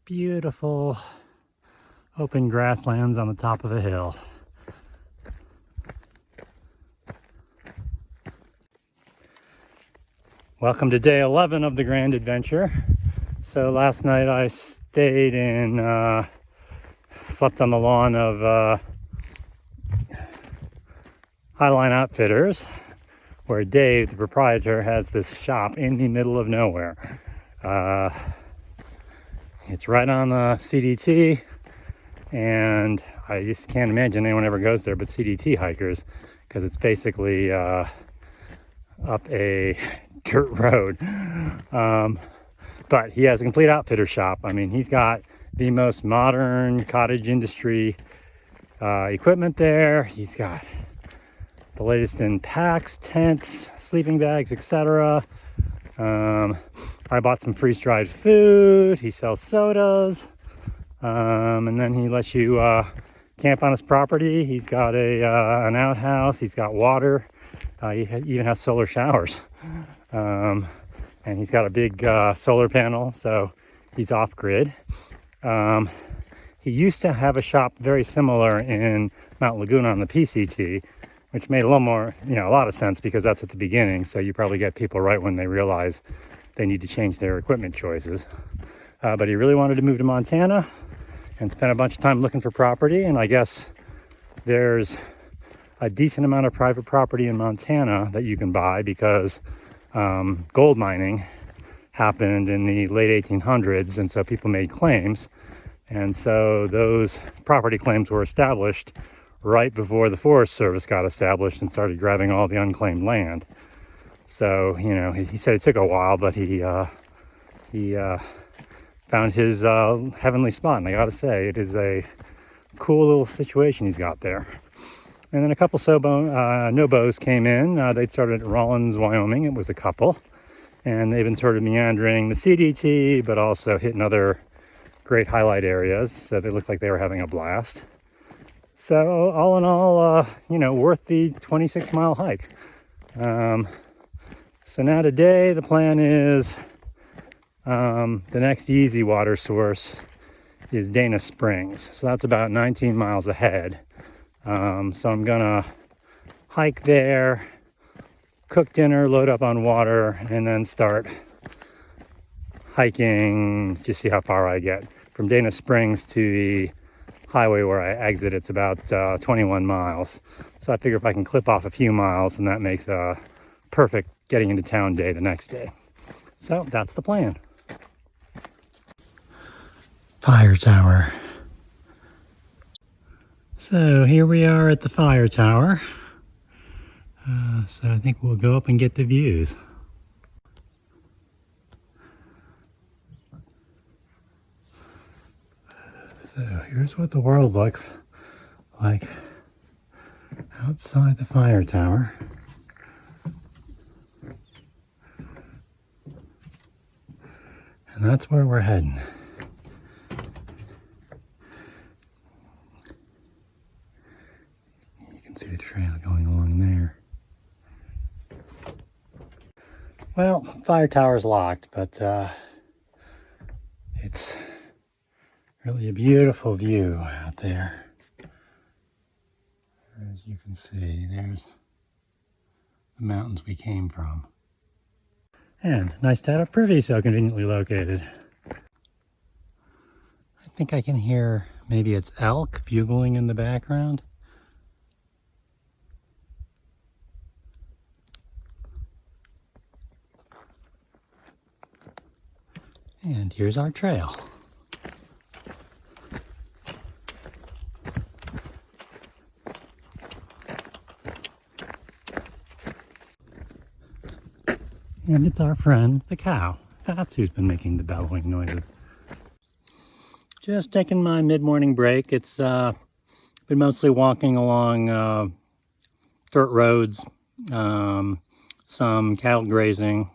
beautiful open grasslands on the top of a hill. Welcome to day 11 of the Grand Adventure. So last night I stayed in, slept on the lawn of Highline Outfitters, where Dave, the proprietor, has this shop in the middle of nowhere. It's right on the CDT, and I just can't imagine anyone ever goes there but CDT hikers, because it's basically up a dirt road. But he has a complete outfitter shop. I mean, he's got the most modern cottage industry equipment there. He's got the latest in packs, tents, sleeping bags, etc. I bought some freeze-dried food. He sells sodas, and then he lets you camp on his property. He's got an outhouse. He's got water. He even has solar showers, and he's got a big solar panel, so he's off-grid. He used to have a shop very similar in Mount Laguna on the PCT, which made a little more, a lot of sense, because that's at the beginning. So you probably get people right when they realize they need to change their equipment choices. But he really wanted to move to Montana and spent a bunch of time looking for property. And I guess there's a decent amount of private property in Montana that you can buy, because gold mining happened in the late 1800s. And so people made claims. And so those property claims were established right before the Forest Service got established and started grabbing all the unclaimed land. So, he said it took a while, but he found his heavenly spot. And I gotta say, it is a cool little situation he's got there. And then a couple Nobos came in. They'd started at Rawlins, Wyoming. It was a couple. And they've been sort of meandering the CDT, but also hitting other great highlight areas. So they looked like they were having a blast. So all in all, worth the 26-mile hike. So now today the plan is the next easy water source is Dana Springs. So that's about 19 miles ahead. So I'm gonna hike there, cook dinner, load up on water, and then start hiking, just see how far I get. From Dana Springs to the highway where I exit, it's about 21 miles. So I figure if I can clip off a few miles, and that makes a perfect getting into town day the next day. So that's the plan. Fire tower. So here we are at the fire tower. So I think we'll go up and get the views. So here's what the world looks like outside the fire tower. And that's where we're heading. You can see the trail going along there. Well, fire tower's locked, but it's really a beautiful view out there. As you can see, there's the mountains we came from. And nice to have a privy so conveniently located. I think I can hear, maybe it's elk bugling in the background. And here's our trail. And it's our friend, the cow. That's who's been making the bellowing noises. Just taking my mid-morning break. It's been mostly walking along dirt roads, some cattle grazing,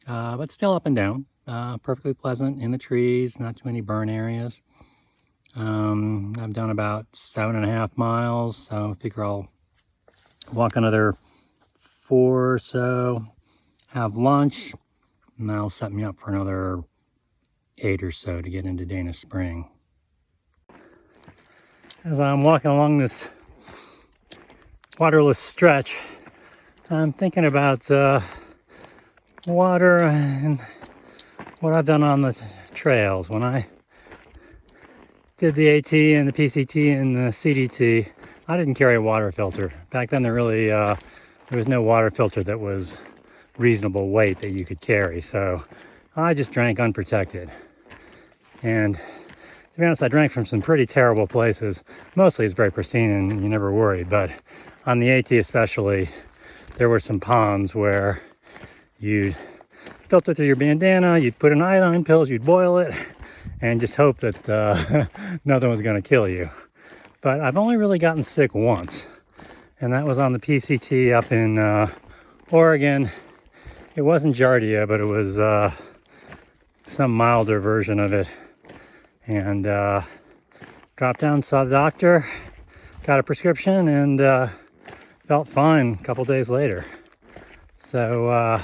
but still up and down. Perfectly pleasant in the trees, not too many burn areas. I've done about 7.5 miles, so I figure I'll walk another 4 or so, have lunch, and that'll set me up for another 8 or so to get into Dana Spring. As I'm walking along this waterless stretch, I'm thinking about water and what I've done on the trails. When I did the AT and the PCT and the CDT, I didn't carry a water filter. Back then there was no water filter that was reasonable weight that you could carry, so I just drank unprotected. And to be honest, I drank from some pretty terrible places. Mostly it's very pristine and you never worry, but on the AT especially, there were some ponds where you'd filter through your bandana, you'd put in iodine pills, you'd boil it, and just hope that nothing was going to kill you. But I've only really gotten sick once, and that was on the PCT up in Oregon. It wasn't Giardia, but it was some milder version of it. And dropped down, saw the doctor, got a prescription, and felt fine a couple days later. So,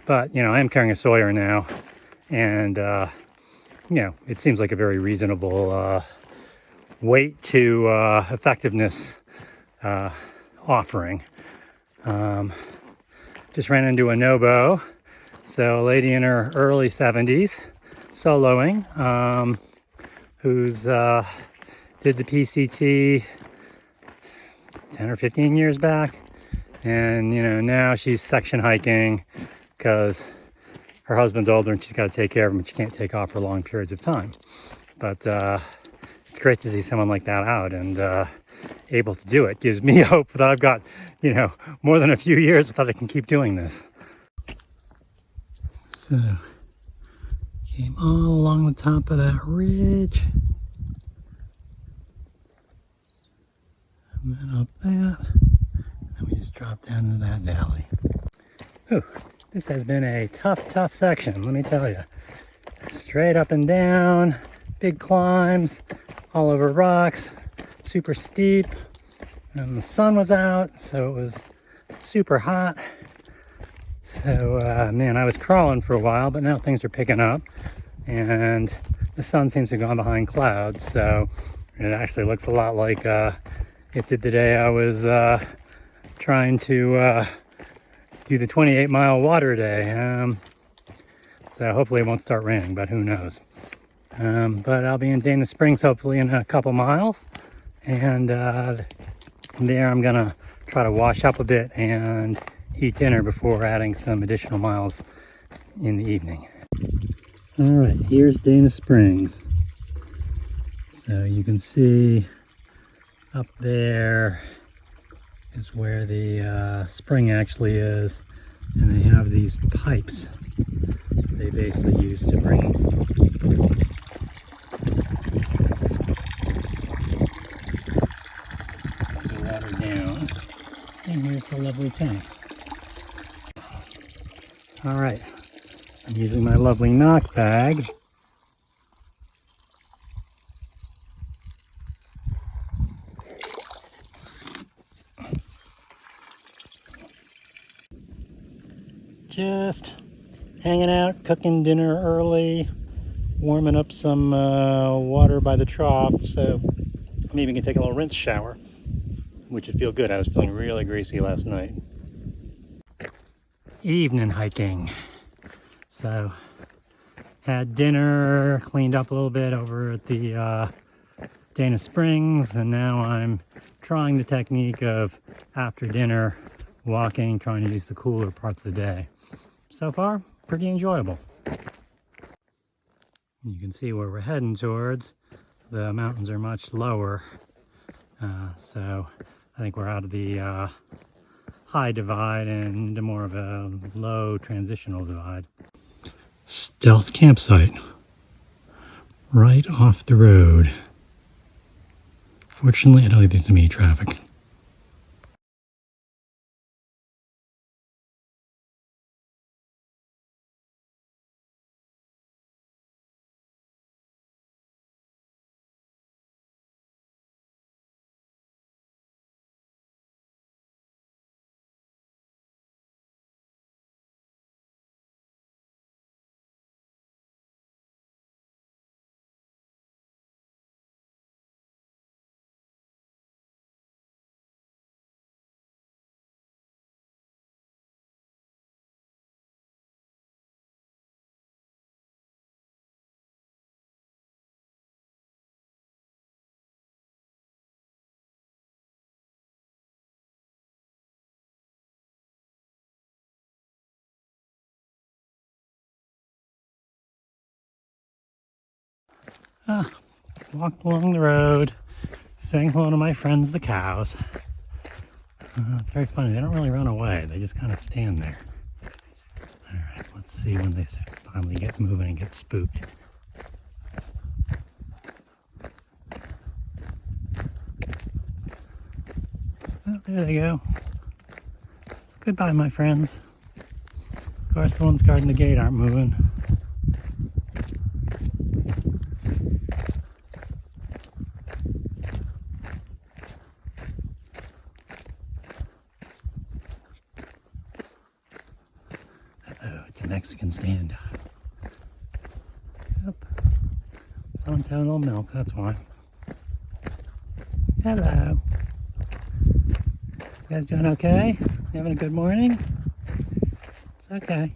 but, I am carrying a Sawyer now, and, it seems like a very reasonable weight to effectiveness offering. Just ran into a Nobo, so a lady in her early 70s, soloing, who's did the PCT 10 or 15 years back, and now she's section hiking because her husband's older and she's got to take care of him, and she can't take off for long periods of time. But it's great to see someone like that out and able to do it. Gives me hope that I've got more than a few years that I can keep doing this. So came all along the top of that ridge, and then up that, and we just dropped down into that valley. Whew, this has been a tough section, let me tell you. Straight up and down, big climbs, all over rocks, super steep, and the sun was out, so it was super hot. So, man, I was crawling for a while, but now things are picking up, and the sun seems to have gone behind clouds, so it actually looks a lot like it did the day I was trying to do the 28-mile water day. So hopefully it won't start raining, but who knows. But I'll be in Dana Springs hopefully in a couple miles, and there I'm gonna try to wash up a bit and eat dinner before adding some additional miles in the evening. All right, here's Dana Springs. So you can see up there is where the spring actually is, and they have these pipes they basically use to bring the water down. And here's the lovely tank. All right, I'm using my lovely knock bag. Just hanging out, cooking dinner early, warming up some water by the trough, so maybe we can take a little rinse shower, which would feel good. I was feeling really greasy last night. Evening hiking. So had dinner, cleaned up a little bit over at the Dana Springs, and now I'm trying the technique of after dinner walking, trying to use the cooler parts of the day. So far, pretty enjoyable. You can see where we're heading towards. The mountains are much lower, so I think we're out of the high divide and into more of a low transitional divide. Stealth campsite right off the road. Fortunately, I don't think there's any traffic. Walked along the road, saying hello to my friends, the cows. It's very funny. They don't really run away. They just kind of stand there. All right, let's see when they finally get moving and get spooked. Oh, there they go. Goodbye, my friends. Of course, the ones guarding the gate aren't moving. It's a Mexican stand. Yep. Someone's having a little milk, that's why. Hello. You guys doing okay? Having a good morning? It's okay.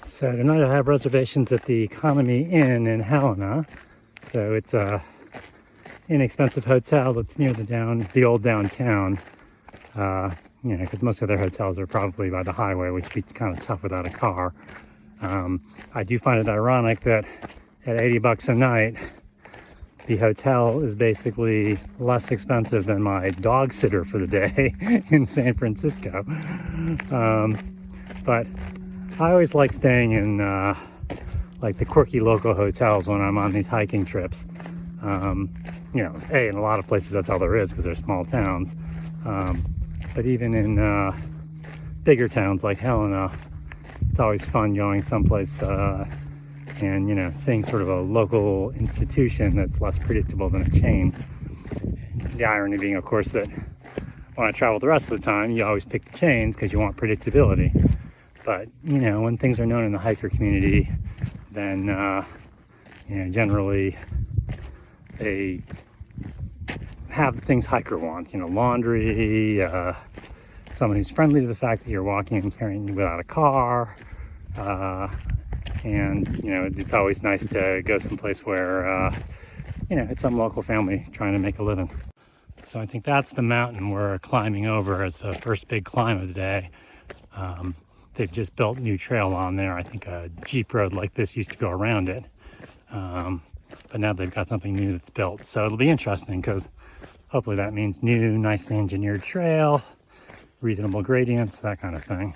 So tonight I have reservations at the Economy Inn in Helena. So it's a inexpensive hotel that's near the old downtown. You know, because most of their hotels are probably by the highway, which would be kind of tough without a car. I do find it ironic that at $80 a night, the hotel is basically less expensive than my dog sitter for the day in San Francisco. But I always like staying in like the quirky local hotels when I'm on these hiking trips. You know, in a lot of places that's all there is because they're small towns. But even in bigger towns like Helena, it's always fun going someplace and, you know, seeing sort of a local institution that's less predictable than a chain. The irony being, of course, that when I travel the rest of the time, you always pick the chains because you want predictability. But, you know, when things are known in the hiker community, then, you know, generally they have the things hiker wants, you know, laundry, someone who's friendly to the fact that you're walking and carrying without a car, and, you know, it's always nice to go someplace where, you know, it's some local family trying to make a living. So I think that's the mountain we're climbing over as the first big climb of the day. They've just built new trail on there. I think a Jeep road like this used to go around it. But now they've got something new that's built. So it'll be interesting because hopefully that means new, nicely engineered trail, reasonable gradients, that kind of thing.